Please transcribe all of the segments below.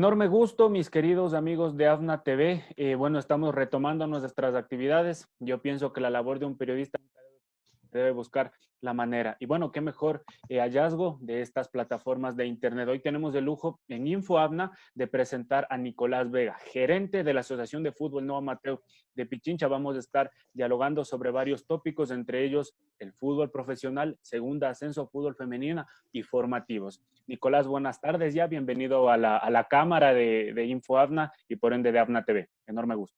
Enorme gusto, mis queridos amigos de AFNA TV. Bueno, estamos retomando nuestras actividades. Yo pienso que la labor de un periodista debe buscar la manera. Y bueno, qué mejor hallazgo de estas plataformas de Internet. Hoy tenemos el lujo en InfoAvna de presentar a Nicolás Vega, gerente de la Asociación de Fútbol No Amateur de Pichincha. Vamos a estar dialogando sobre varios tópicos, entre ellos el fútbol profesional, segunda ascenso, fútbol femenina y formativos. Nicolás, buenas tardes ya. Bienvenido a la cámara de InfoAvna y por ende de AVNA TV. Enorme gusto.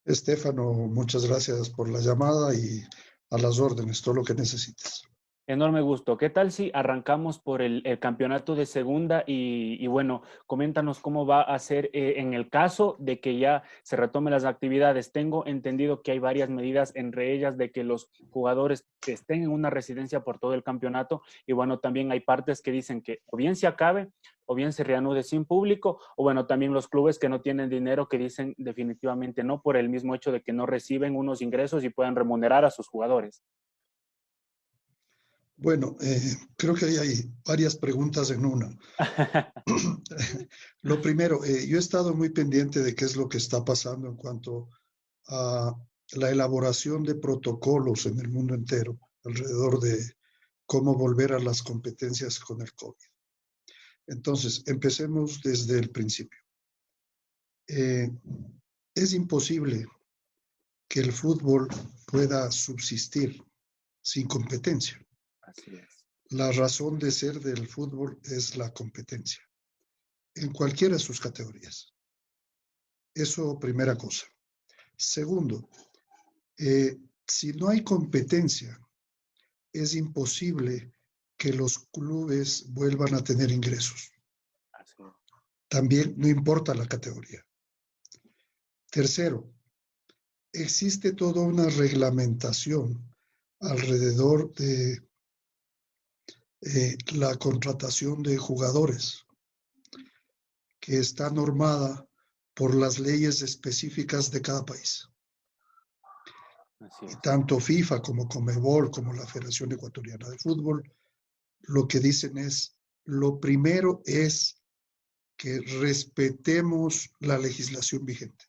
Estefano, muchas gracias por la llamada y a las órdenes, todo lo que necesites. Enorme gusto. ¿Qué tal si arrancamos por el campeonato de segunda y bueno, coméntanos cómo va a ser en el caso de que ya se retomen las actividades? Tengo entendido que hay varias medidas, entre ellas de que los jugadores estén en una residencia por todo el campeonato y bueno, también hay partes que dicen que o bien se acabe o bien se reanude sin público, o bueno, también los clubes que no tienen dinero que dicen definitivamente no por el mismo hecho de que no reciben unos ingresos y puedan remunerar a sus jugadores. Bueno, creo que hay varias preguntas en una. Lo primero, yo he estado muy pendiente de qué es lo que está pasando en cuanto a la elaboración de protocolos en el mundo entero alrededor de cómo volver a las competencias con el COVID. Entonces, empecemos desde el principio. Es imposible que el fútbol pueda subsistir sin competencia. Así es. La razón de ser del fútbol es la competencia, en cualquiera de sus categorías. Eso, primera cosa. Segundo, si no hay competencia, es imposible que los clubes vuelvan a tener ingresos. Así es. También no importa la categoría. Tercero, existe toda una reglamentación alrededor de la contratación de jugadores que está normada por las leyes específicas de cada país. Así es. Y tanto FIFA como Conmebol, como la Federación Ecuatoriana de Fútbol, lo que dicen es, lo primero es que respetemos la legislación vigente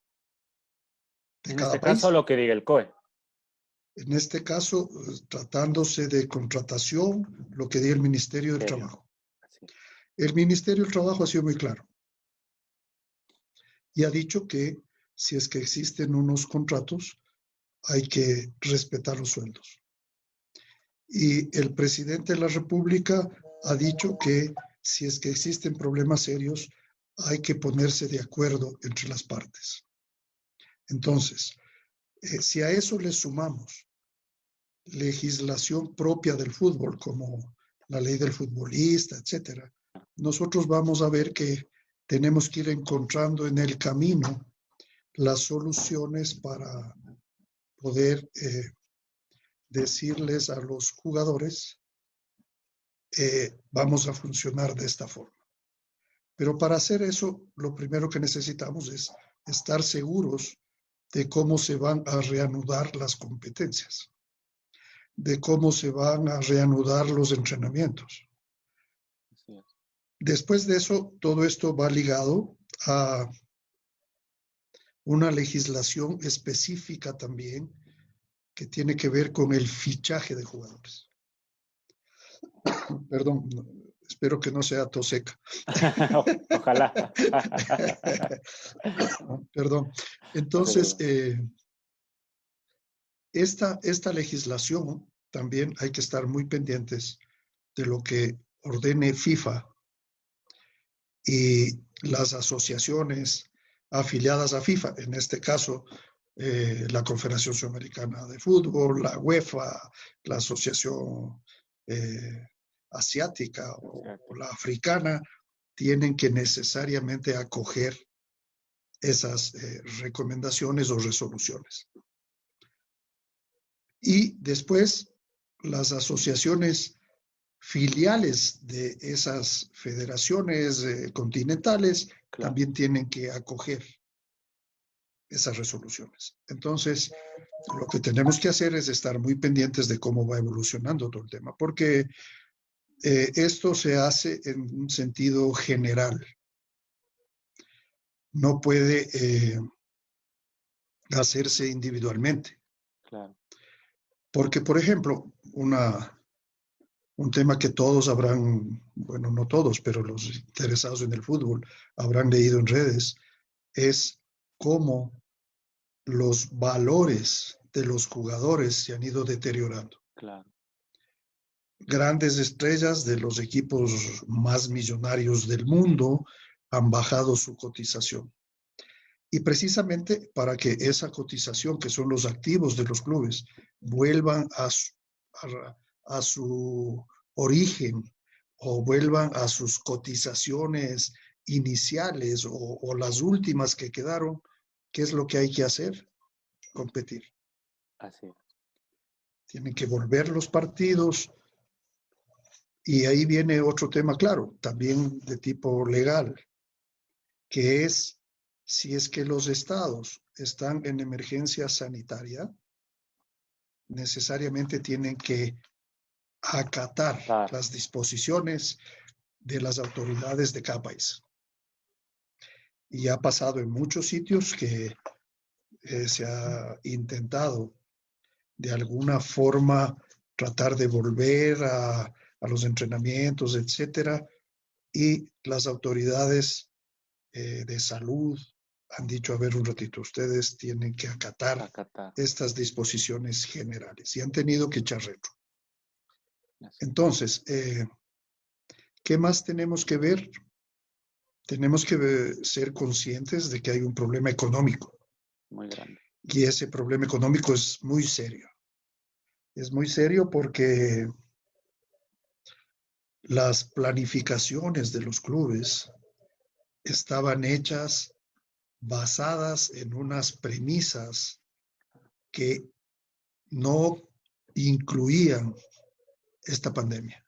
de En cada este caso, país. lo que diga el COE. En este caso, tratándose de contratación, lo que diga el Ministerio del Trabajo. Así. El Ministerio del Trabajo ha sido muy claro y ha dicho que si es que existen unos contratos, hay que respetar los sueldos. Y el presidente de la República ha dicho que si es que existen problemas serios, hay que ponerse de acuerdo entre las partes. Entonces, si a eso le sumamos legislación propia del fútbol, como la ley del futbolista, etcétera, nosotros vamos a ver que tenemos que ir encontrando en el camino las soluciones para poder decirles a los jugadores, vamos a funcionar de esta forma. Pero para hacer eso, lo primero que necesitamos es estar seguros de cómo se van a reanudar las competencias, de cómo se van a reanudar los entrenamientos. Así es. Después de eso, todo esto va ligado a una legislación específica también que tiene que ver con el fichaje de jugadores. Perdón, espero que no sea tos seca. Ojalá. Perdón. Entonces, esta legislación también hay que estar muy pendientes de lo que ordene FIFA y las asociaciones afiliadas a FIFA, en este caso la Confederación Sudamericana de Fútbol, la UEFA, la Asociación Asiática o la Africana, tienen que necesariamente acoger esas recomendaciones o resoluciones. Y después las asociaciones filiales de esas federaciones continentales también tienen que acoger esas resoluciones. Entonces, lo que tenemos que hacer es estar muy pendientes de cómo va evolucionando todo el tema, porque esto se hace en un sentido general. no puede hacerse individualmente. Claro. Porque, por ejemplo, un tema que todos habrán, bueno, no todos, pero los interesados en el fútbol habrán leído en redes, es cómo los valores de los jugadores se han ido deteriorando. Claro. Grandes estrellas de los equipos más millonarios del mundo han bajado su cotización. Y precisamente para que esa cotización, que son los activos de los clubes, vuelvan a su origen o vuelvan a sus cotizaciones iniciales o las últimas que quedaron, ¿qué es lo que hay que hacer? Competir. Así es. Tienen que volver los partidos y ahí viene otro tema, claro, también de tipo legal, que es si es que los estados están en emergencia sanitaria, necesariamente tienen que acatar Claro. las disposiciones de las autoridades de cada país. Y ha pasado en muchos sitios que se ha intentado de alguna forma tratar de volver a los entrenamientos, etcétera, y las autoridades de salud han dicho, a ver un ratito, ustedes tienen que acatar estas disposiciones generales y han tenido que echar retro. Entonces, ¿qué más tenemos que ver? Tenemos que ser conscientes de que hay un problema económico. Muy grande. Y ese problema económico es muy serio. Es muy serio porque las planificaciones de los clubes estaban hechas basadas en unas premisas que no incluían esta pandemia.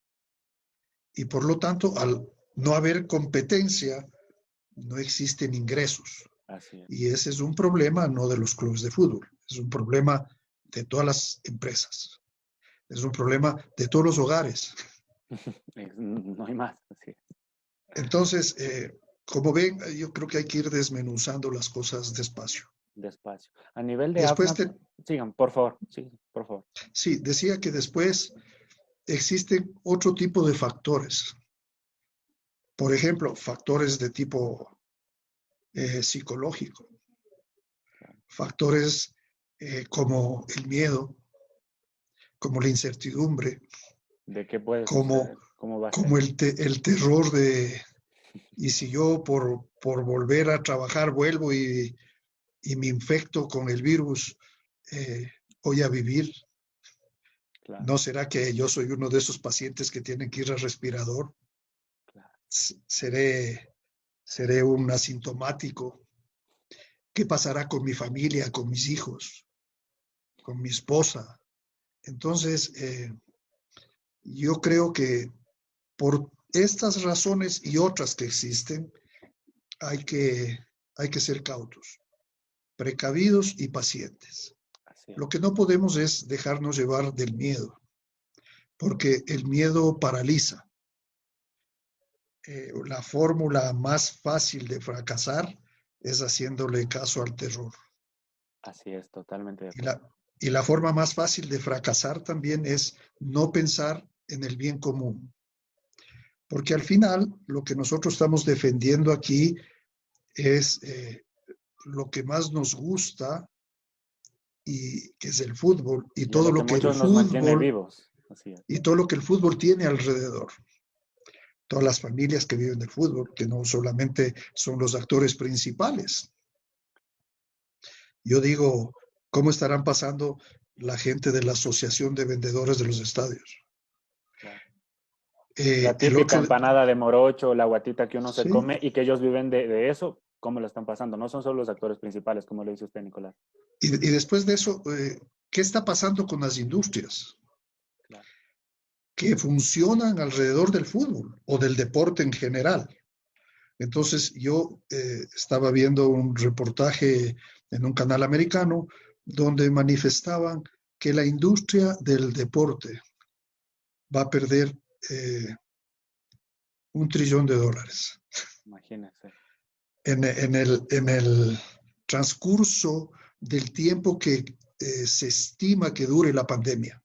Y por lo tanto, al no haber competencia, no existen ingresos. Así es. Y ese es un problema no de los clubes de fútbol, es un problema de todas las empresas, es un problema de todos los hogares. No hay más. Así es. Entonces, como ven, yo creo que hay que ir desmenuzando las cosas despacio. Despacio. A nivel de Después AFNA, sigan, por favor. Sí, por favor. Sí, decía que después existen otro tipo de factores. Por ejemplo, factores de tipo psicológico, factores como el miedo, como la incertidumbre, ¿De qué puede como, suceder? ¿Cómo va a como ser? el terror de, y si yo por volver a trabajar vuelvo y me infecto con el virus, voy a vivir. Claro, ¿No será que yo soy uno de esos pacientes que tienen que ir al respirador? claro. Seré un asintomático. ¿Qué pasará con mi familia, con mis hijos, con mi esposa? Entonces, yo creo que por estas razones y otras que existen, hay que, hay que ser cautos, precavidos y pacientes. Así es. Lo que no podemos es dejarnos llevar del miedo, porque el miedo paraliza. La fórmula más fácil de fracasar es haciéndole caso al terror. Así es, totalmente de Y acuerdo. la forma más fácil de fracasar también es no pensar en el bien común. Porque al final lo que nosotros estamos defendiendo aquí es lo que más nos gusta y que es el fútbol y Y a todo lo que lo que el muchos nos mantiene fútbol vivos. Así es. y todo lo que el fútbol tiene alrededor. Todas las familias que viven del fútbol, que no solamente son los actores principales. Yo digo, ¿cómo estarán pasando la gente de la Asociación de Vendedores de los Estadios? Claro. La El típica otro, empanada de morocho, la guatita que uno se sí, come y que ellos viven de eso, ¿cómo lo están pasando? No son solo los actores principales, como lo dice usted, Nicolás. y después de eso, ¿qué está pasando con las industrias Claro. que funcionan alrededor del fútbol o del deporte en general? Entonces, yo estaba viendo un reportaje en un canal americano donde manifestaban que la industria del deporte va a perder $1 trillón. Imagínense. en el transcurso del tiempo que se estima que dure la pandemia.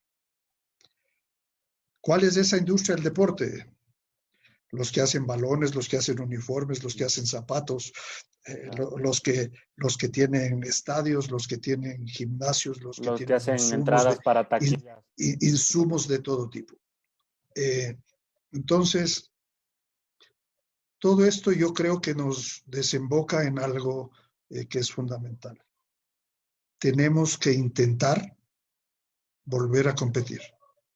¿Cuál es esa industria del deporte? Los que hacen balones, los que hacen uniformes, los que hacen zapatos, los que tienen estadios, los que tienen gimnasios, los que Los que tienen hacen entradas para taquillas. insumos de todo tipo. Entonces, todo esto yo creo que nos desemboca en algo que es fundamental. Tenemos que intentar volver a competir.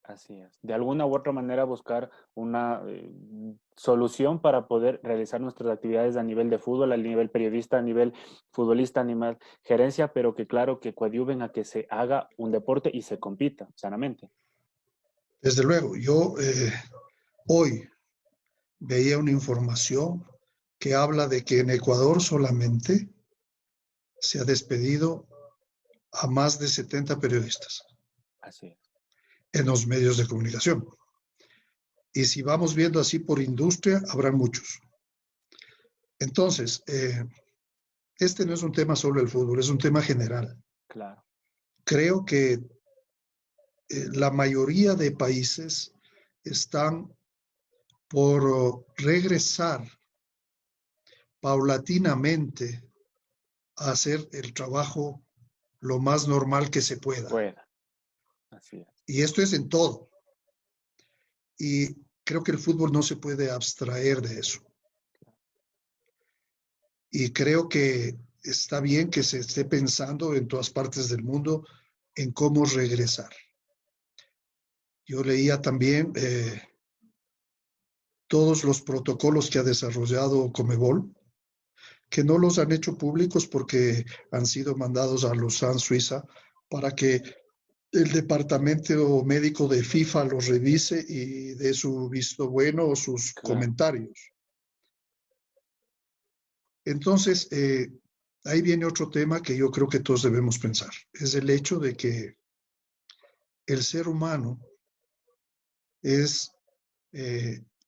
Así es. De alguna u otra manera buscar una solución para poder realizar nuestras actividades a nivel de fútbol, a nivel periodista, a nivel futbolista, a nivel gerencia, pero que claro que coadyuven a que se haga un deporte y se compita sanamente. Desde luego, yo hoy veía una información que habla de que en Ecuador solamente se ha despedido a más de 70 periodistas. Así es. En los medios de comunicación. Y si vamos viendo así por industria, habrá muchos. Entonces, este no es un tema solo del fútbol, es un tema general. Claro. Creo que la mayoría de países están por regresar paulatinamente a hacer el trabajo lo más normal que se pueda. Así es. Y esto es en todo. Y creo que el fútbol no se puede abstraer de eso. Y creo que está bien que se esté pensando en todas partes del mundo en cómo regresar. Yo leía también todos los protocolos que ha desarrollado Conmebol, que no los han hecho públicos porque han sido mandados a Lausanne, Suiza, para que el departamento médico de FIFA los revise y dé su visto bueno o sus comentarios. Entonces, ahí viene otro tema que yo creo que todos debemos pensar. Es el hecho de que el ser humano es,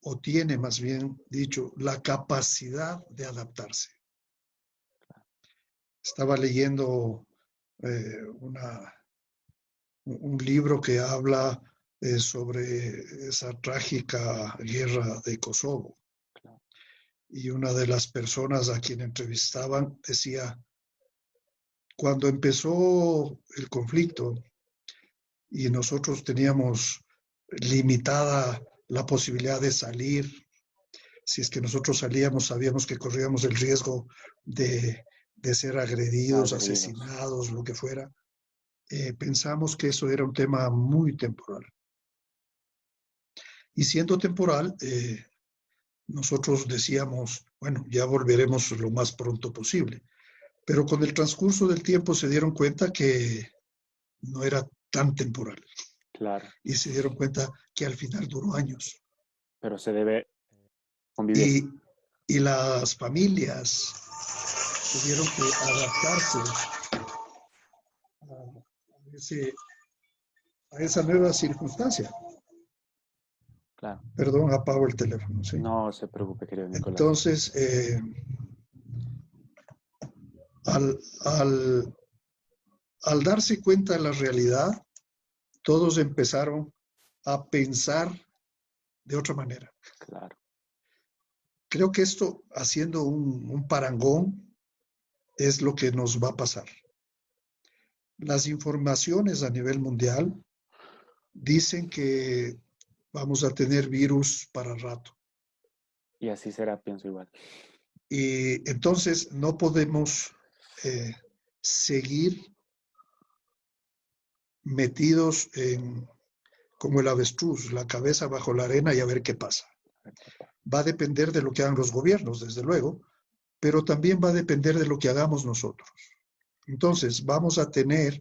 o tiene más bien dicho, la capacidad de adaptarse. Estaba leyendo un libro que habla sobre esa trágica guerra de Kosovo. Y una de las personas a quien entrevistaban decía, cuando empezó el conflicto y nosotros teníamos limitada la posibilidad de salir, si es que nosotros salíamos, sabíamos que corríamos el riesgo de ser agredidos, asesinados, lo que fuera. Pensamos que eso era un tema muy temporal. Y siendo temporal, nosotros decíamos, bueno, ya volveremos lo más pronto posible. Pero con el transcurso del tiempo se dieron cuenta que no era tan temporal. Claro. Y se dieron cuenta que al final duró años. Pero se debe convivir. Y las familias tuvieron que adaptarse a esa nueva circunstancia. Claro. Perdón, apago el teléfono. ¿Sí? No se preocupe, querido Nicolás. Entonces, al darse cuenta de la realidad, todos empezaron a pensar de otra manera. Claro. Creo que esto, haciendo un parangón, es lo que nos va a pasar. Las informaciones a nivel mundial dicen que vamos a tener virus para rato. Y así será, pienso igual. Y entonces no podemos seguir metidos como el avestruz, la cabeza bajo la arena y a ver qué pasa. Va a depender de lo que hagan los gobiernos, desde luego, pero también va a depender de lo que hagamos nosotros. Entonces, vamos a tener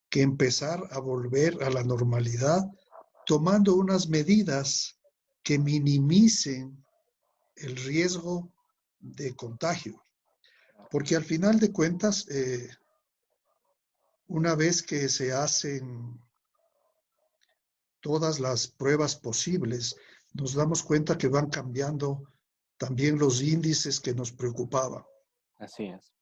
que empezar a volver a la normalidad tomando unas medidas que minimicen el riesgo de contagio. Porque al final de cuentas, una vez que se hacen todas las pruebas posibles, nos damos cuenta que van cambiando también los índices que nos preocupaban. Así es.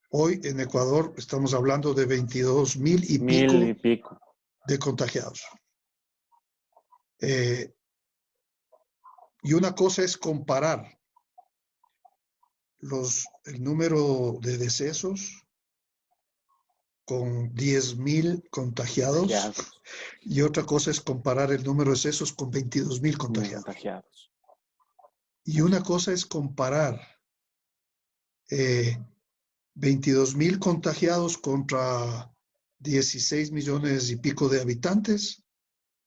Hoy en Ecuador estamos hablando de 22,000 y 1000 y pico. de contagiados. Y una cosa es comparar el número de decesos con 10,000 contagiados, y otra cosa es comparar el número de decesos con 22,000 contagiados. Y una cosa es comparar 22,000 contagiados contra 16 millones y pico de habitantes,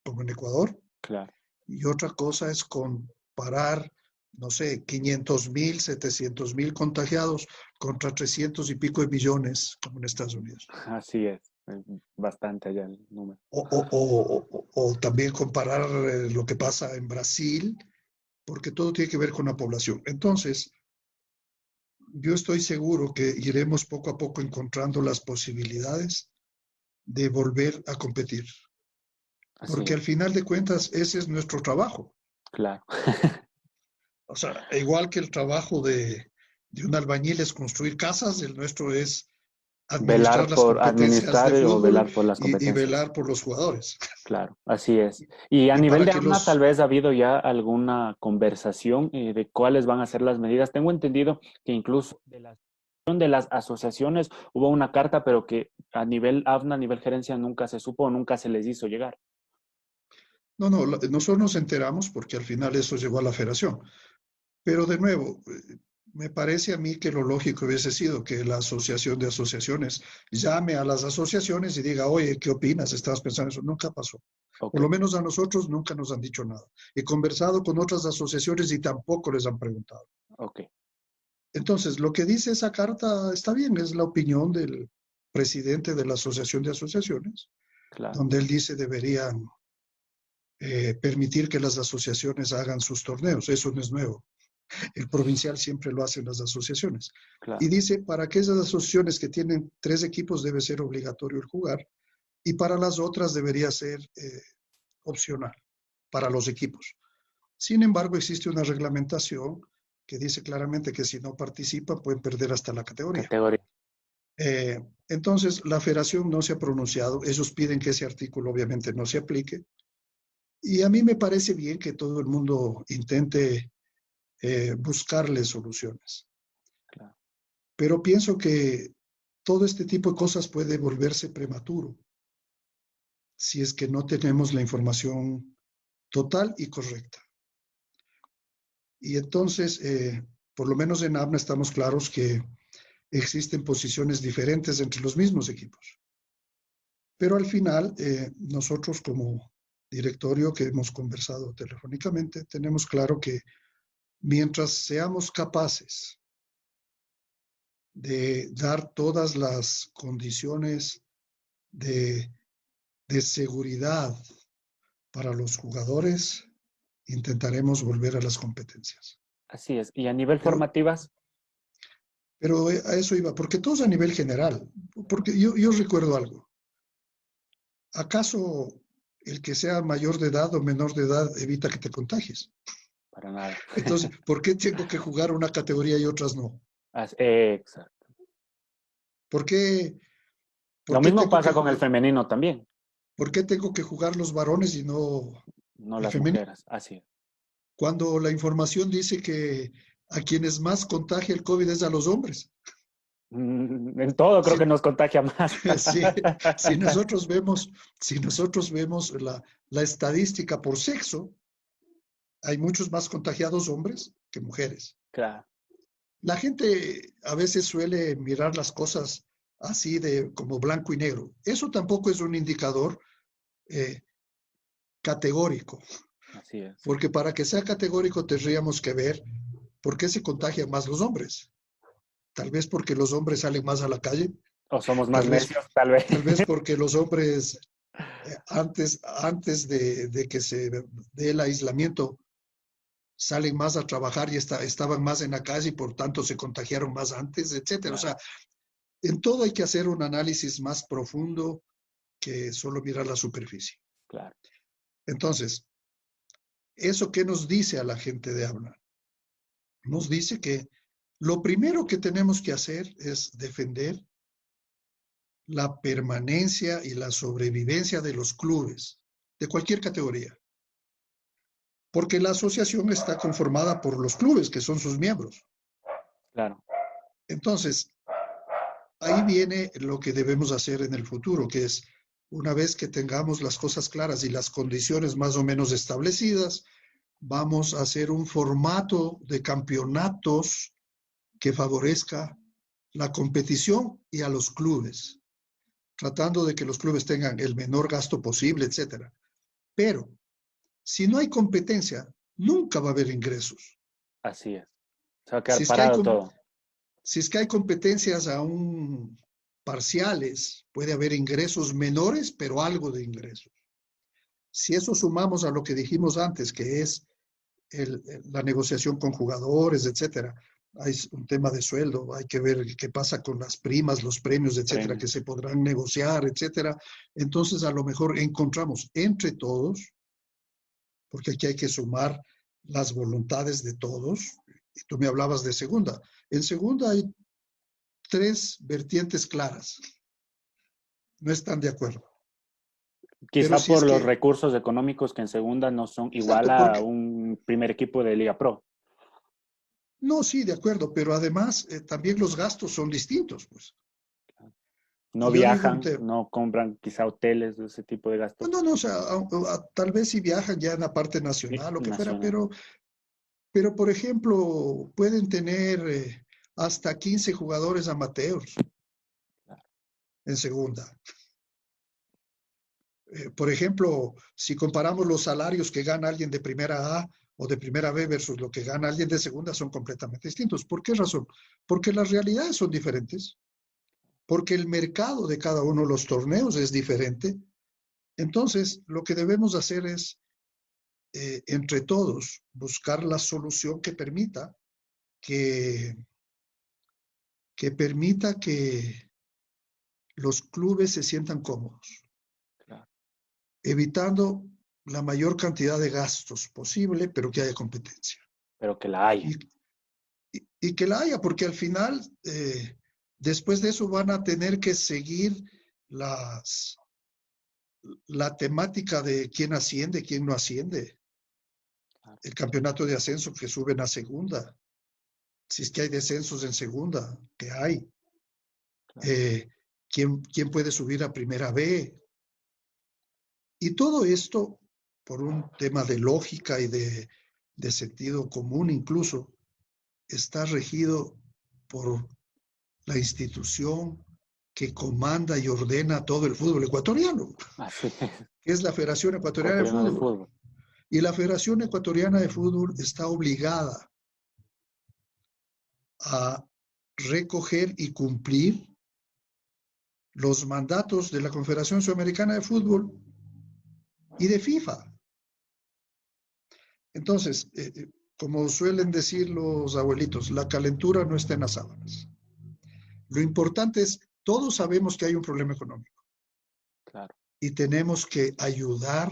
como en Ecuador. Claro. Y otra cosa es comparar, no sé, 500,000, 700,000 contagiados contra 300 y pico de millones, como en Estados Unidos. Así es. Bastante allá el número. O también comparar lo que pasa en Brasil, porque todo tiene que ver con la población. Entonces, yo estoy seguro que iremos poco a poco encontrando las posibilidades de volver a competir. Porque al final de cuentas, ese es nuestro trabajo. Claro. O sea, igual que el trabajo de un albañil es construir casas, el nuestro es administrar las competencias de fútbol, o velar por las y competencias. velar por los jugadores. Claro, así es. Y a nivel de ABNA, tal vez ha habido ya alguna conversación de cuáles van a ser las medidas. Tengo entendido que incluso de las asociaciones hubo una carta, pero que a nivel ABNA, a nivel gerencia, nunca se supo, nunca se les hizo llegar. No, nosotros nos enteramos porque al final eso llegó a la federación. Pero de nuevo, me parece a mí que lo lógico hubiese sido que la asociación de asociaciones llame a las asociaciones y diga, oye, ¿qué opinas? ¿Estabas pensando eso? Nunca pasó. Okay. Por lo menos a nosotros nunca nos han dicho nada. He conversado con otras asociaciones y tampoco les han preguntado. Okay. Entonces, lo que dice esa carta está bien, es la opinión del presidente de la Asociación de Asociaciones, claro, donde él dice deberían permitir que las asociaciones hagan sus torneos. Eso no es nuevo. El provincial siempre lo hacen las asociaciones. claro. Y dice, para aquellas asociaciones que tienen 3 equipos debe ser obligatorio el jugar, y para las otras debería ser opcional, para los equipos. Sin embargo, existe una reglamentación que dice claramente que si no participan pueden perder hasta la categoría. Entonces, la federación no se ha pronunciado. Ellos piden que ese artículo obviamente no se aplique. Y a mí me parece bien que todo el mundo intente buscarle soluciones. Claro. Pero pienso que todo este tipo de cosas puede volverse prematuro si es que no tenemos la información total y correcta. Y entonces, por lo menos en ABNA estamos claros que existen posiciones diferentes entre los mismos equipos. Pero al final, nosotros como directorio que hemos conversado telefónicamente, tenemos claro que mientras seamos capaces de dar todas las condiciones de seguridad para los jugadores, intentaremos volver a las competencias. Así es. ¿Y a nivel formativas? Pero a eso iba, porque todos a nivel general. Porque yo recuerdo algo. ¿Acaso el que sea mayor de edad o menor de edad evita que te contagies? Para nada. Entonces, ¿por qué tengo que jugar una categoría y otras no? Exacto. ¿Por qué? Lo mismo pasa con el femenino también. ¿Por qué tengo que jugar los varones y no las femenino? Mujeres? Así es. Cuando la información dice que a quienes más contagia el COVID es a los hombres. En todo creo que nos contagia más. Sí, si nosotros vemos la estadística por sexo, hay muchos más contagiados hombres que mujeres. Claro. La gente a veces suele mirar las cosas así como blanco y negro. Eso tampoco es un indicador categórico. Así es. Porque para que sea categórico tendríamos que ver por qué se contagian más los hombres. Tal vez porque los hombres salen más a la calle. O somos más necios, tal vez. Tal vez porque los hombres, antes de que se dé el aislamiento, salen más a trabajar y estaban más en la calle y por tanto se contagiaron más antes, etcétera. Claro. O sea, en todo hay que hacer un análisis más profundo que solo mirar la superficie. Claro. Entonces, ¿eso qué nos dice a la gente de ABNA? Nos dice que Lo primero que tenemos que hacer es defender la permanencia y la sobrevivencia de los clubes, de cualquier categoría. Porque la asociación está conformada por los clubes, que son sus miembros. Claro. Entonces, ahí viene lo que debemos hacer en el futuro, que es, una vez que tengamos las cosas claras y las condiciones más o menos establecidas, vamos a hacer un formato de campeonatos que favorezca la competición y a los clubes, tratando de que los clubes tengan el menor gasto posible, etcétera. Pero si no hay competencia, nunca va a haber ingresos. Así es. Se va a Si quedar es que hay, parado todo. si es que hay competencias aún parciales, puede haber ingresos menores, pero algo de ingresos. Si eso sumamos a lo que dijimos antes, que es la negociación con jugadores, etcétera, hay un tema de sueldo, hay que ver qué pasa con las primas, los premios, etcétera, que Premios. se podrán negociar, etcétera. Entonces, a lo mejor encontramos entre todos, porque aquí hay que sumar las voluntades de todos. Y tú me hablabas de segunda. En segunda hay tres vertientes claras. No están de acuerdo. Pero Quizá si por es los que, recursos económicos que en segunda no son igual exacto, a porque, un primer equipo de Liga Pro. no, sí, de acuerdo, pero además también los gastos son distintos, pues. No Y yo digo un viajan, tema, no compran quizá hoteles, ese tipo de no, gastos no, no, o sea, tal vez si viajan ya en la parte nacional o que fuera, nacional. pero por ejemplo, pueden tener hasta 15 jugadores amateurs en segunda. Por ejemplo, si comparamos los salarios que gana alguien de primera A o de primera B versus lo que gana alguien de segunda, son completamente distintos. ¿Por qué razón? Porque las realidades son diferentes, porque el mercado de cada uno de los torneos es diferente. Entonces, lo que debemos hacer es, entre todos, buscar la solución que, que permita que los clubes se sientan cómodos, Claro. evitando la mayor cantidad de gastos posible, pero que haya competencia. Pero que la haya. Y, y que la haya, porque al final, después de eso van a tener que seguir la temática de quién asciende, quién no asciende, Claro, el campeonato de ascenso que suben a segunda, si es que hay descensos en segunda, que hay, claro. eh, quién puede subir a primera B. Y todo esto, por un tema de lógica y de sentido común incluso, está regido por la institución que comanda y ordena todo el fútbol ecuatoriano, Así es. que es la Federación Ecuatoriana de Ecuatoriano de Fútbol. fútbol. Y la Federación Ecuatoriana de Fútbol está obligada a recoger y cumplir los mandatos de la Confederación Sudamericana de Fútbol y de FIFA. Entonces, como suelen decir los abuelitos, la calentura no está en las sábanas. Lo importante es, todos sabemos que hay un problema económico Claro. y tenemos que ayudar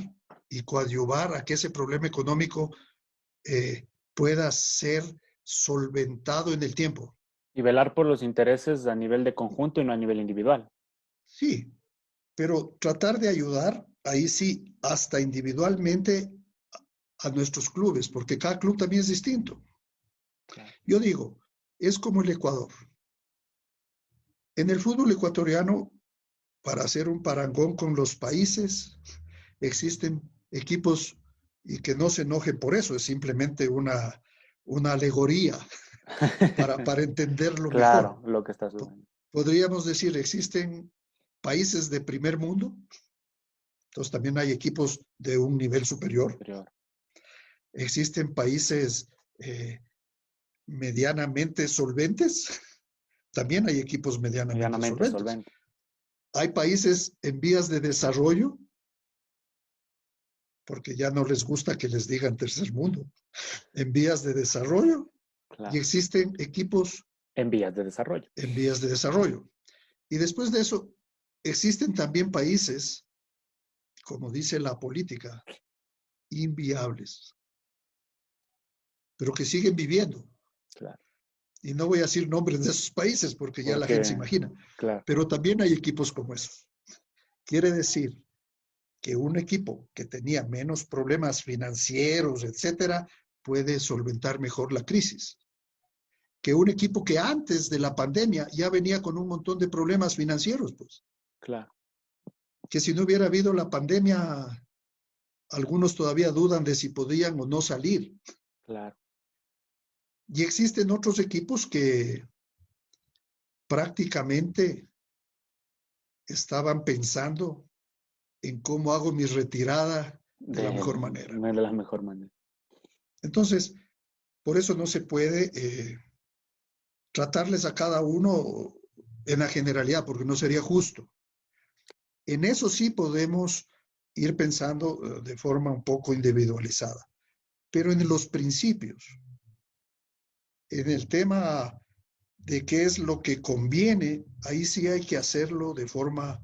y coadyuvar a que ese problema económico pueda ser solventado en el tiempo. Y velar por los intereses a nivel de conjunto y no a nivel individual. Sí, pero tratar de ayudar, ahí sí, hasta individualmente a nuestros clubes, porque cada club también es distinto. Claro. Yo digo, es como el Ecuador. En el fútbol ecuatoriano, para hacer un parangón con los países, existen equipos y que no se enojen por eso, es simplemente una alegoría para entenderlo mejor. Claro, lo que está sucediendo. Podríamos decir, existen países de primer mundo, entonces también hay equipos de un nivel superior. Superior. Existen países medianamente solventes, también hay equipos medianamente Medianamente solventes. solvente. Hay países en vías de desarrollo, porque ya no les gusta que les digan tercer mundo, en vías de desarrollo, y Claro. existen equipos En vías de desarrollo. en vías de desarrollo. Y después de eso, existen también países, como dice la política, inviables, pero que siguen viviendo. Claro. Y no voy a decir nombres de esos países porque ya la gente se Porque, imagina. claro, Pero también hay equipos como esos. Quiere decir que un equipo que tenía menos problemas financieros, etcétera, puede solventar mejor la crisis que un equipo que antes de la pandemia ya venía con un montón de problemas financieros, pues. claro, Que si no hubiera habido la pandemia, algunos todavía dudan de si podían o no salir. claro. Y existen otros equipos que prácticamente estaban pensando en cómo hago mi retirada de la mejor manera. De la mejor manera. Entonces, por eso no se puede tratarles a cada uno en la generalidad, porque no sería justo. En eso sí podemos ir pensando de forma un poco individualizada, pero en los principios, en el tema de qué es lo que conviene, ahí sí hay que hacerlo de forma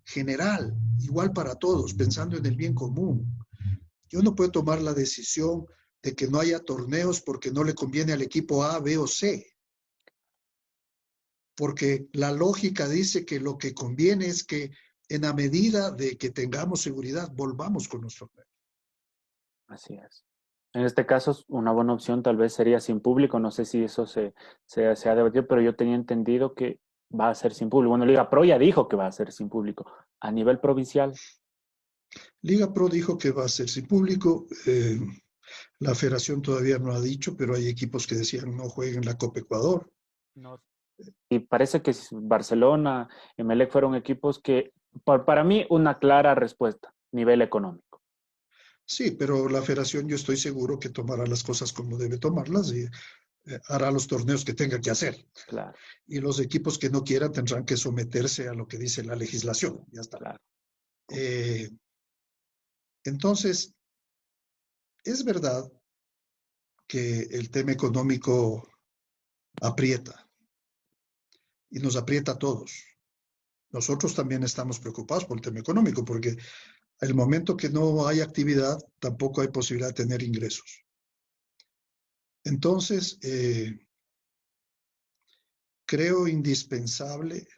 general, igual para todos, pensando en el bien común. Yo no puedo tomar la decisión de que no haya torneos porque no le conviene al equipo A, B o C, porque la lógica dice que lo que conviene es que en la medida de que tengamos seguridad, volvamos con los torneos. Así es. En este caso, una buena opción tal vez sería sin público. No sé si eso se ha debatido, pero yo tenía entendido que va a ser sin público. Bueno, Liga Pro ya dijo que va a ser sin público. A nivel provincial, Liga Pro dijo que va a ser sin público. La federación todavía no ha dicho, pero hay equipos que decían no jueguen la Copa Ecuador. no. Y parece que Barcelona, Emelec fueron equipos que, para mí, una clara respuesta, nivel económico. Sí, pero la federación yo estoy seguro que tomará las cosas como debe tomarlas y hará los torneos que tenga que hacer. Claro, Y los equipos que no quieran tendrán que someterse a lo que dice la legislación. Ya está. claro. Eh, entonces, es verdad que el tema económico aprieta y nos aprieta a todos. Nosotros también estamos preocupados por el tema económico porque el momento que no hay actividad, tampoco hay posibilidad de tener ingresos. Entonces, creo indispensable,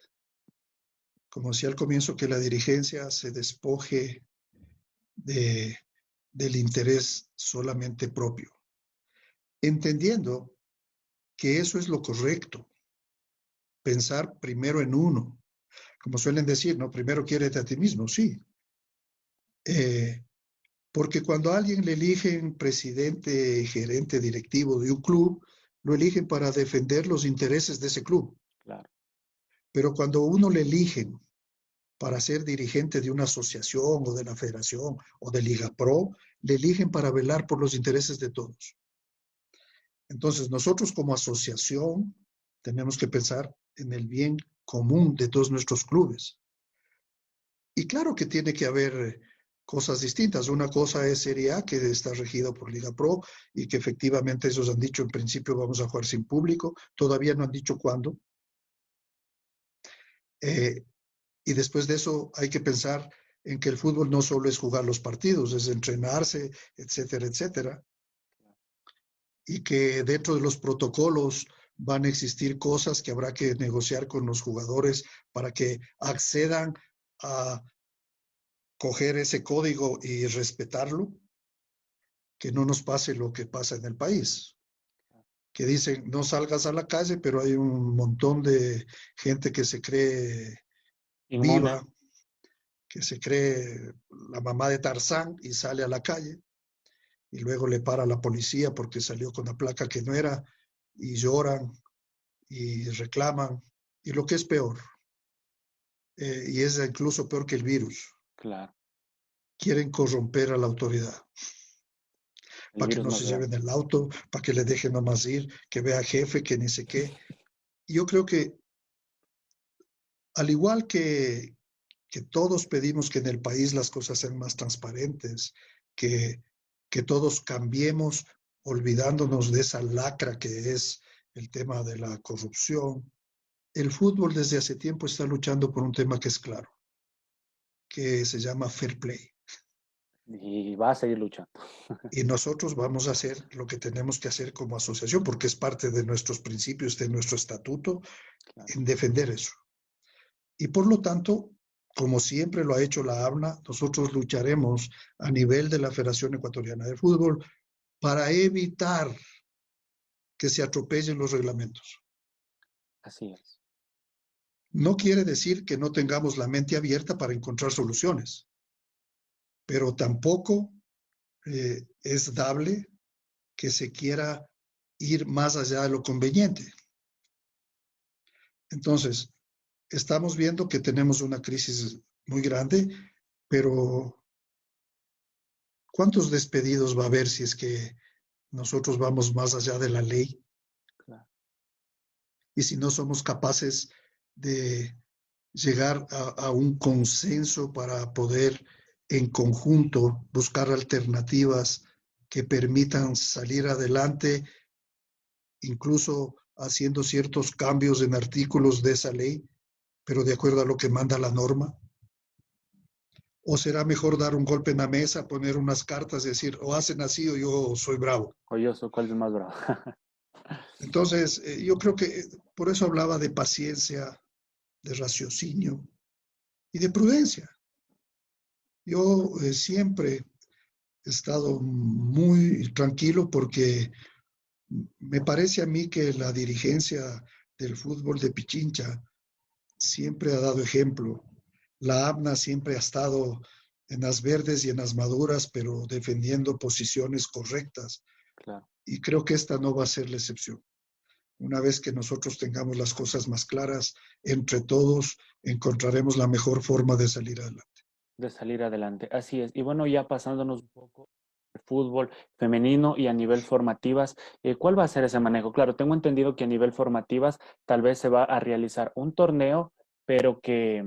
como decía al comienzo, que la dirigencia se despoje de, del interés solamente propio, entendiendo que eso es lo correcto, pensar primero en uno, como suelen decir, ¿no? Primero quiérete a ti mismo, sí. Porque cuando a alguien le eligen presidente, gerente, directivo de un club, lo eligen para defender los intereses de ese club. Claro. Pero cuando uno le eligen para ser dirigente de una asociación o de la federación o de Liga Pro, le eligen para velar por los intereses de todos. Entonces, nosotros como asociación tenemos que pensar en el bien común de todos nuestros clubes. Y claro que tiene que haber cosas distintas. Una cosa es Serie A, que está regido por Liga Pro, y que efectivamente ellos han dicho en principio vamos a jugar sin público. Todavía no han dicho cuándo. Y después de eso hay que pensar en que el fútbol no solo es jugar los partidos, es entrenarse, etcétera, etcétera. Y que dentro de los protocolos van a existir cosas que habrá que negociar con los jugadores para que accedan a coger ese código y respetarlo, que no nos pase lo que pasa en el país, que dicen no salgas a la calle, pero hay un montón de gente que se cree Inmune, viva, que se cree la mamá de Tarzán y sale a la calle y luego le para la policía porque salió con la placa que no era y lloran y reclaman y lo que es peor, y es incluso peor que el virus, claro. quieren corromper a la autoridad El para que virus no más se grande. lleven el auto, para que le dejen nomás ir, que vea jefe, que ni sé qué. Yo creo que al igual que todos pedimos que en el país las cosas sean más transparentes, que, que todos cambiemos olvidándonos de esa lacra que es el tema de la corrupción. El fútbol desde hace tiempo está luchando por un tema que es claro, que se llama fair play. Y va a seguir luchando. Y nosotros vamos a hacer lo que tenemos que hacer como asociación, porque es parte de nuestros principios, de nuestro estatuto, Claro. en defender eso. Y por lo tanto, como siempre lo ha hecho la ABNA, nosotros lucharemos a nivel de la Federación Ecuatoriana de Fútbol para evitar que se atropellen los reglamentos. Así es. No quiere decir que no tengamos la mente abierta para encontrar soluciones, pero tampoco es dable que se quiera ir más allá de lo conveniente. Entonces, estamos viendo que tenemos una crisis muy grande, pero ¿cuántos despedidos va a haber si es que nosotros vamos más allá de la ley? Claro. Y si no somos capaces de llegar a un consenso para poder en conjunto buscar alternativas que permitan salir adelante, incluso haciendo ciertos cambios en artículos de esa ley, pero de acuerdo a lo que manda la norma. ¿O será mejor dar un golpe en la mesa, poner unas cartas y decir, o hacen así o yo soy bravo? Coyoso, ¿cuál es más bravo? Entonces, yo creo que por eso hablaba de paciencia, de raciocinio y de prudencia. Yo siempre he estado muy tranquilo porque me parece a mí que la dirigencia del fútbol de Pichincha siempre ha dado ejemplo. La ABNA siempre ha estado en las verdes y en las maduras, pero defendiendo posiciones correctas. Claro. Y creo que esta no va a ser la excepción. Una vez que nosotros tengamos las cosas más claras, entre todos encontraremos la mejor forma de salir adelante. De salir adelante. Así es. Y bueno, ya pasándonos un poco al fútbol femenino y a nivel formativas, ¿cuál va a ser ese manejo? Claro, tengo entendido que a nivel formativas tal vez se va a realizar un torneo, pero que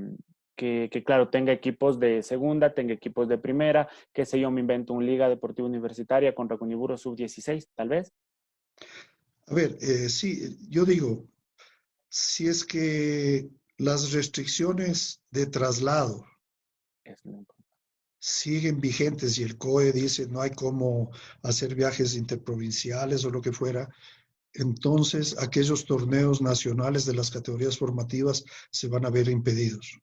claro, tenga equipos de segunda, tenga equipos de primera, qué sé yo, me invento un Liga Deportiva Universitaria contra Cuniburo Sub-16, tal vez. A ver, sí, yo digo, si es que las restricciones de traslado Es lo importante. siguen vigentes y el COE dice no hay cómo hacer viajes interprovinciales o lo que fuera, entonces aquellos torneos nacionales de las categorías formativas se van a ver impedidos.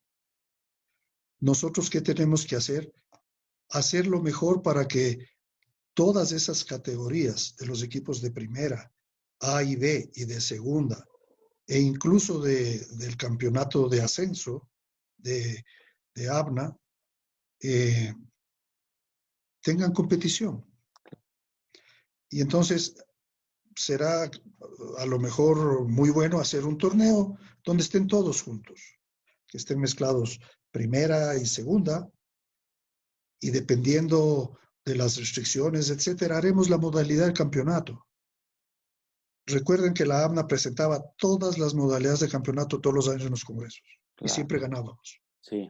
¿Nosotros qué tenemos que hacer? Hacer lo mejor para que todas esas categorías de los equipos de primera, A y B y de segunda, e incluso del campeonato de ascenso de ABNA, tengan competición. Y entonces será a lo mejor muy bueno hacer un torneo donde estén todos juntos, que estén mezclados primera y segunda, y dependiendo de las restricciones, etcétera, haremos la modalidad del campeonato. Recuerden que la ABNA presentaba todas las modalidades de campeonato todos los años en los congresos y Claro, siempre ganábamos. sí,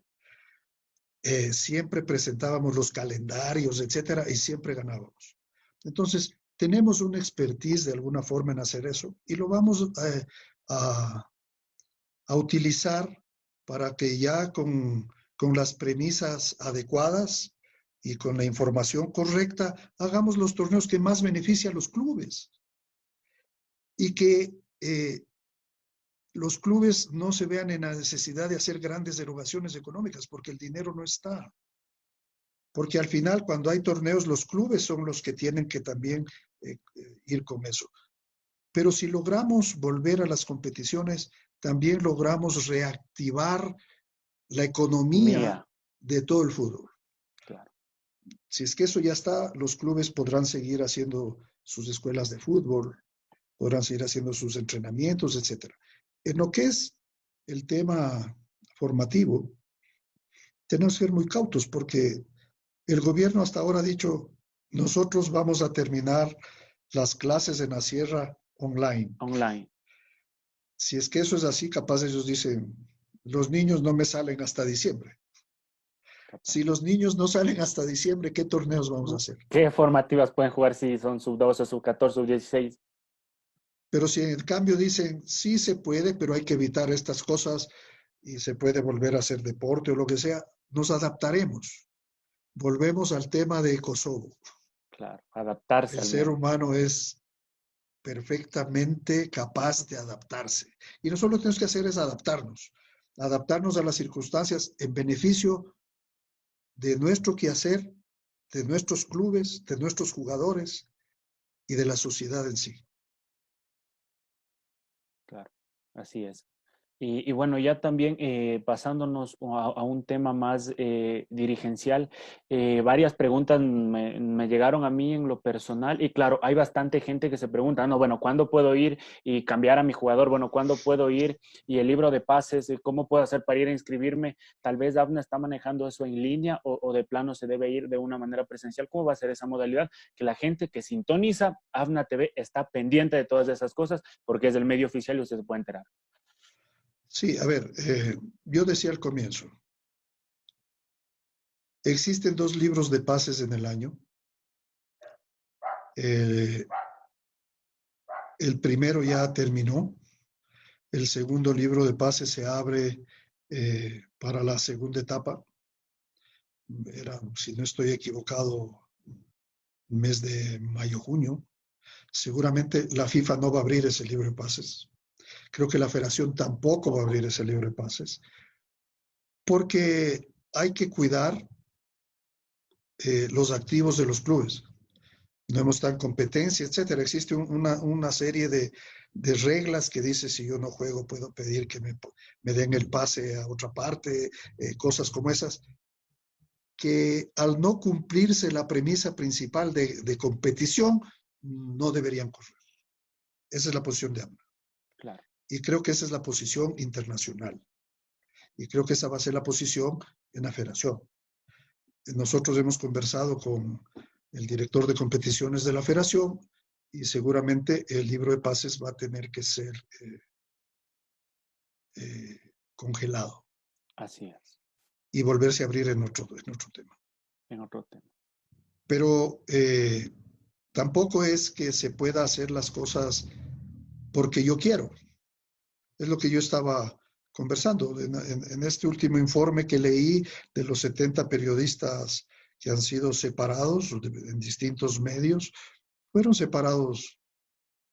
Siempre presentábamos los calendarios, etcétera, y siempre ganábamos. Entonces, tenemos una expertise de alguna forma en hacer eso y lo vamos a, a utilizar para que ya con las premisas adecuadas y con la información correcta hagamos los torneos que más benefician a los clubes y que los clubes no se vean en la necesidad de hacer grandes erogaciones económicas porque el dinero no está. Porque al final, cuando hay torneos, los clubes son los que tienen que también ir con eso. Pero si logramos volver a las competiciones, también logramos reactivar la economía mía, de todo el fútbol. claro, Si es que eso ya está, los clubes podrán seguir haciendo sus escuelas de fútbol, podrán seguir haciendo sus entrenamientos, etcétera. En lo que es el tema formativo, tenemos que ser muy cautos porque el gobierno hasta ahora ha dicho, nosotros vamos a terminar las clases en la sierra online. online. Si es que eso es así, capaz ellos dicen, los niños no me salen hasta diciembre. Capaz. Si los niños no salen hasta diciembre, ¿qué torneos vamos a hacer? ¿Qué formativas pueden jugar si son sub-12, sub-14, sub-16? Pero si en cambio dicen, sí se puede, pero hay que evitar estas cosas y se puede volver a hacer deporte o lo que sea, nos adaptaremos. volvemos al tema de Kosovo. Claro, adaptarse El al ser medio. humano es perfectamente capaz de adaptarse. Y nosotros lo que tenemos que hacer es adaptarnos a las circunstancias en beneficio de nuestro quehacer, de nuestros clubes, de nuestros jugadores y de la sociedad en sí. Claro, así es. Y bueno, ya también pasándonos a un tema más dirigencial, varias preguntas me llegaron a mí en lo personal y claro, hay bastante gente que se pregunta, no, bueno, ¿cuándo puedo ir y cambiar a mi jugador? Bueno, ¿cuándo puedo ir? Y el libro de pases, ¿cómo puedo hacer para ir a inscribirme? Tal vez Dafna está manejando eso en línea o de plano se debe ir de una manera presencial. ¿Cómo va a ser esa modalidad? Que la gente que sintoniza AFNA TV está pendiente de todas esas cosas porque es el medio oficial y usted se puede enterar. Sí, a ver, yo decía al comienzo, existen 2 libros de pases en el año. El primero ya terminó, el segundo libro de pases se abre para la segunda etapa. Era, si no estoy equivocado, mes de mayo, junio. Seguramente la FIFA no va a abrir ese libro de pases. Creo que la Federación tampoco va a abrir ese libro de pases, porque hay que cuidar los activos de los clubes. No hemos estado en competencia, etcétera. Existe una serie de reglas que dice si yo no juego puedo pedir que me den el pase a otra parte, cosas como esas, que al no cumplirse la premisa principal de competición, no deberían correr. Esa es la posición de AMNA. Claro. Y creo que esa es la posición internacional. Y creo que esa va a ser la posición en la federación. Nosotros hemos conversado con el director de competiciones de la federación y seguramente el libro de pases va a tener que ser congelado. Así es. Y volverse a abrir en otro tema. En otro tema. Pero tampoco es que se pueda hacer las cosas porque yo quiero. Es lo que yo estaba conversando en este último informe que leí de los 70 periodistas que han sido separados en distintos medios, fueron separados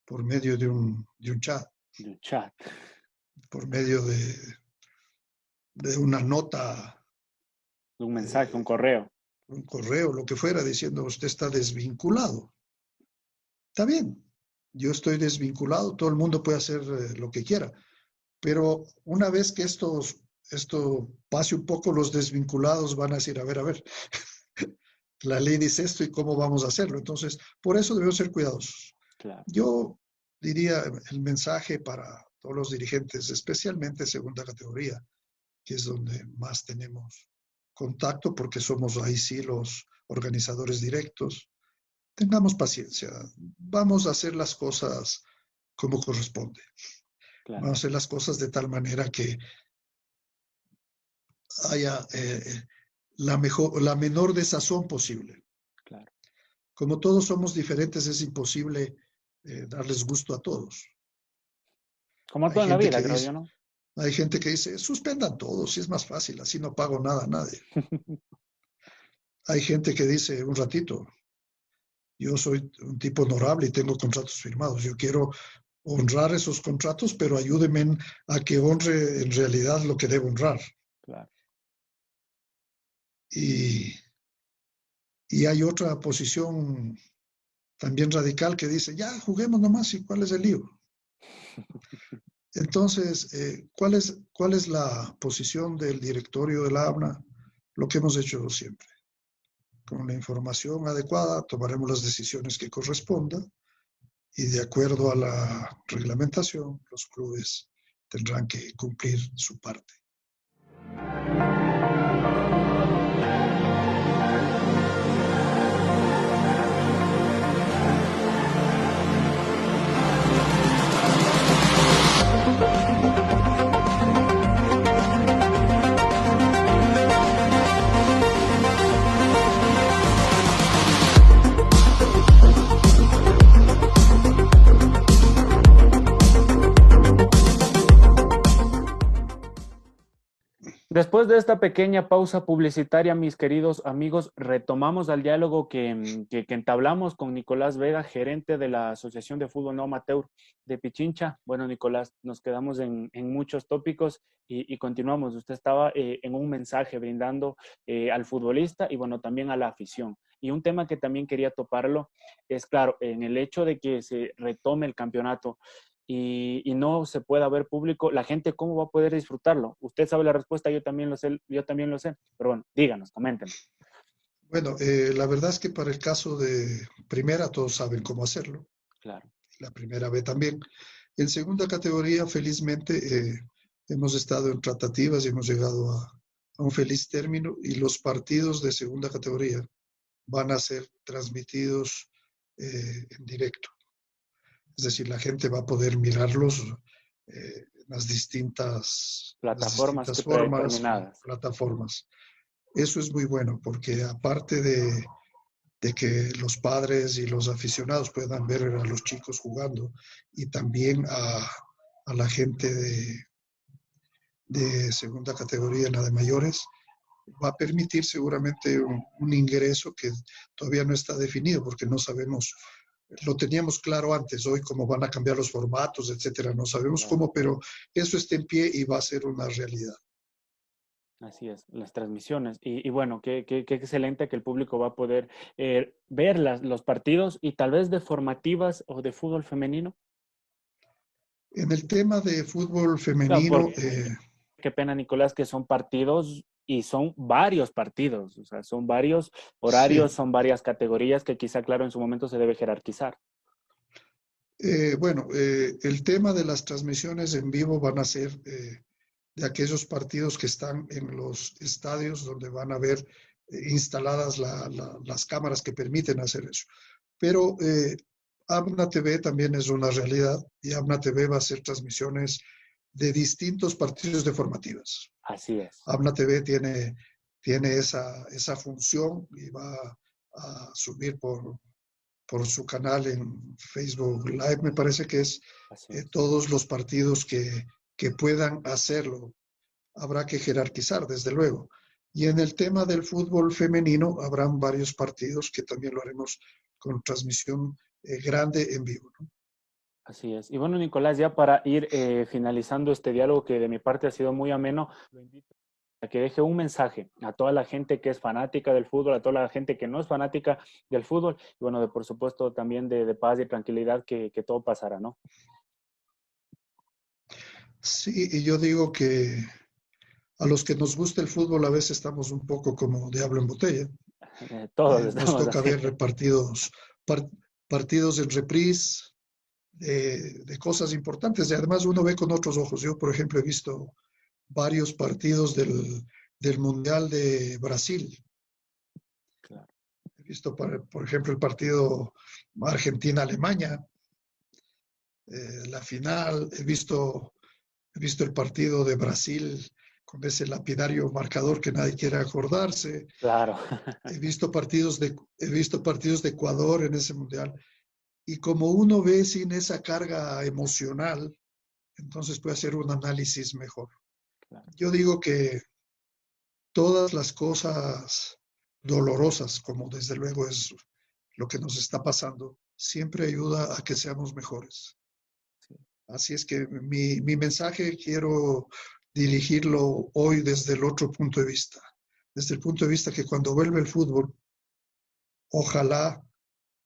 por medio de un chat. De un chat. Por medio de una nota. De un mensaje, un correo. Un correo, lo que fuera, diciendo usted está desvinculado. Está bien, yo estoy desvinculado, todo el mundo puede hacer lo que quiera, pero una vez que esto pase un poco, los desvinculados van a decir, a ver, la ley dice esto y cómo vamos a hacerlo. Entonces, por eso debemos ser cuidadosos. Claro. Yo diría el mensaje para todos los dirigentes, especialmente segunda categoría, que es donde más tenemos contacto, porque somos ahí sí los organizadores directos. Tengamos paciencia, vamos a hacer las cosas como corresponde. Claro. Vamos a hacer las cosas de tal manera que haya la menor desazón posible. Claro. Como todos somos diferentes, es imposible darles gusto a todos. Como todo en la vida, creo yo, ¿no? Hay gente que dice, suspendan todos, si es más fácil, así no pago nada a nadie. Hay gente que dice, un ratito, yo soy un tipo honorable y tengo contratos firmados. Yo quiero honrar esos contratos, pero ayúdenme a que honre en realidad lo que debo honrar. Claro. Y hay otra posición también radical que dice, ya, juguemos nomás, ¿y cuál es el lío? Entonces, ¿cuál es la posición del directorio de la ABNA? Lo que hemos hecho siempre. Con la información adecuada tomaremos las decisiones que correspondan y de acuerdo a la reglamentación, los clubes tendrán que cumplir su parte. Después de esta pequeña pausa publicitaria, mis queridos amigos, retomamos al diálogo que entablamos con Nicolás Vega, gerente de la Asociación de Fútbol No Amateur de Pichincha. Bueno, Nicolás, nos quedamos en muchos tópicos y continuamos. Usted estaba en un mensaje brindando al futbolista y bueno, también a la afición. Y un tema que también quería toparlo es, claro, en el hecho de que se retome el campeonato y no se pueda ver público, la gente cómo va a poder disfrutarlo. Usted sabe la respuesta, yo también lo sé, pero bueno, díganos, comenten. Bueno, la verdad es que para el caso de primera todos saben cómo hacerlo, Claro. la primera B también. En segunda categoría, felizmente, hemos estado en tratativas y hemos llegado a un feliz término y los partidos de segunda categoría van a ser transmitidos en directo. Es decir, la gente va a poder mirarlos en las Plataformas distintas formas y predeterminadas. plataformas. Eso es muy bueno porque aparte de que los padres y los aficionados puedan ver a los chicos jugando y también a la gente de segunda categoría en la de mayores, va a permitir seguramente un ingreso que todavía no está definido porque no sabemos, lo teníamos claro antes, hoy cómo van a cambiar los formatos, etcétera, no sabemos Claro. cómo, pero eso está en pie y va a ser una realidad. Así es, las transmisiones. Y bueno, qué excelente que el público va a poder ver los partidos y tal vez de formativas o de fútbol femenino. En el tema de fútbol Claro, femenino, porque qué pena, Nicolás, que son partidos y son varios partidos, o sea, son varios horarios, sí, son varias categorías que quizá, claro, en su momento se debe jerarquizar. bueno, el tema de las transmisiones en vivo van a ser de aquellos partidos que están en los estadios donde van a ver instaladas las cámaras que permiten hacer eso. Pero Abna TV también es una realidad y Abna TV va a hacer transmisiones de distintos partidos de formativas. Así es. Abna TV tiene esa función y va a subir por su canal en Facebook Live, me parece que es Así es. todos los partidos que puedan hacerlo. Habrá que jerarquizar, desde luego. Y en el tema del fútbol femenino, habrán varios partidos que también lo haremos con transmisión grande en vivo, ¿no? Así es. Y bueno, Nicolás, ya para ir finalizando este diálogo que de mi parte ha sido muy ameno, lo invito a que deje un mensaje a toda la gente que es fanática del fútbol, a toda la gente que no es fanática del fútbol, y bueno, por supuesto también de paz y tranquilidad que todo pasará, ¿no? Sí, y yo digo que a los que nos gusta el fútbol a veces estamos un poco como diablo en botella. Todos Nos estamos toca así. ver par- partidos en reprise de cosas importantes y además uno ve con otros ojos. Yo, por ejemplo, he visto varios partidos del Mundial de Brasil. Claro. He visto, por ejemplo, el partido Argentina-Alemania, la final. He visto el partido de Brasil con ese lapidario marcador que nadie quiere acordarse. Claro. He visto partidos de Ecuador en ese mundial. Y como uno ve sin esa carga emocional, entonces puede hacer un análisis mejor. Claro. Yo digo que todas las cosas dolorosas, como desde luego es lo que nos está pasando, siempre ayuda a que seamos mejores. Sí. Así es que mi mensaje quiero dirigirlo hoy desde el otro punto de vista, desde el punto de vista que cuando vuelve el fútbol, ojalá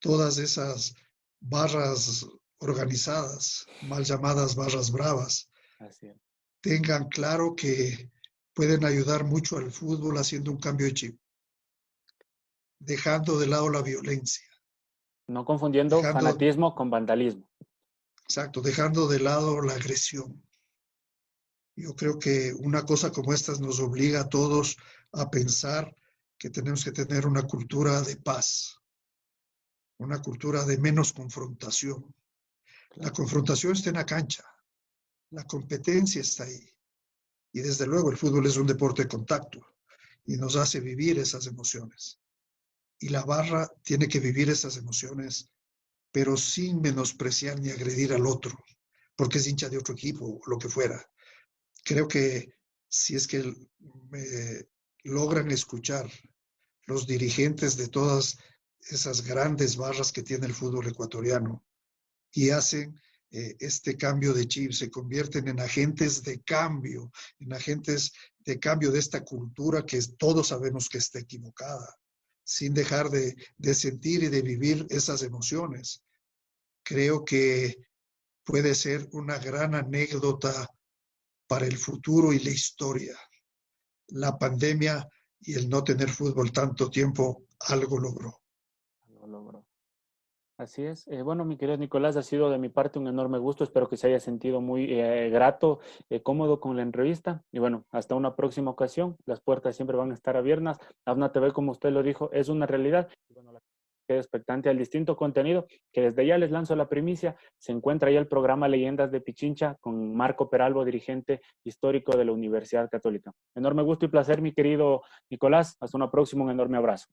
todas esas barras organizadas, mal llamadas barras bravas, Así es. tengan claro que pueden ayudar mucho al fútbol haciendo un cambio de chip, dejando de lado la violencia, No confundiendo dejando, fanatismo con vandalismo. exacto, dejando de lado la agresión. Yo creo que una cosa como esta nos obliga a todos a pensar que tenemos que tener una cultura de paz, una cultura de menos confrontación. La Claro. confrontación está en la cancha, la competencia está ahí. Y desde luego el fútbol es un deporte de contacto y nos hace vivir esas emociones. Y la barra tiene que vivir esas emociones, pero sin menospreciar ni agredir al otro, porque es hincha de otro equipo o lo que fuera. Creo que si es que logran escuchar los dirigentes de todas esas grandes barras que tiene el fútbol ecuatoriano y hacen este cambio de chip, se convierten en agentes de cambio de esta cultura que todos sabemos que está equivocada, sin dejar de sentir y de vivir esas emociones. Creo que puede ser una gran anécdota para el futuro y la historia. La pandemia y el no tener fútbol tanto tiempo algo logró. Lo logró. Así es. Bueno, mi querido Nicolás, ha sido de mi parte un enorme gusto. Espero que se haya sentido muy grato, cómodo con la entrevista. Y bueno, hasta una próxima ocasión. Las puertas siempre van a estar abiertas. AFNA TV, como usted lo dijo, es una realidad. Y bueno, la queda expectante al distinto contenido que desde ya les lanzo la primicia. Se encuentra ya el programa Leyendas de Pichincha con Marco Peralbo, dirigente histórico de la Universidad Católica. Enorme gusto y placer, mi querido Nicolás. Hasta una próxima. Un enorme abrazo.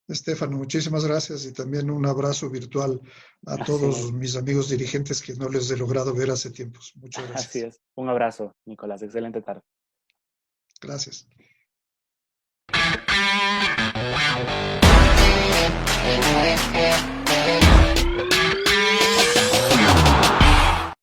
Estefano, muchísimas gracias y también un abrazo virtual a Así todos es. mis amigos dirigentes que no les he logrado ver hace tiempos. Muchas Así gracias. es. Un abrazo, Nicolás. Excelente tarde. Gracias.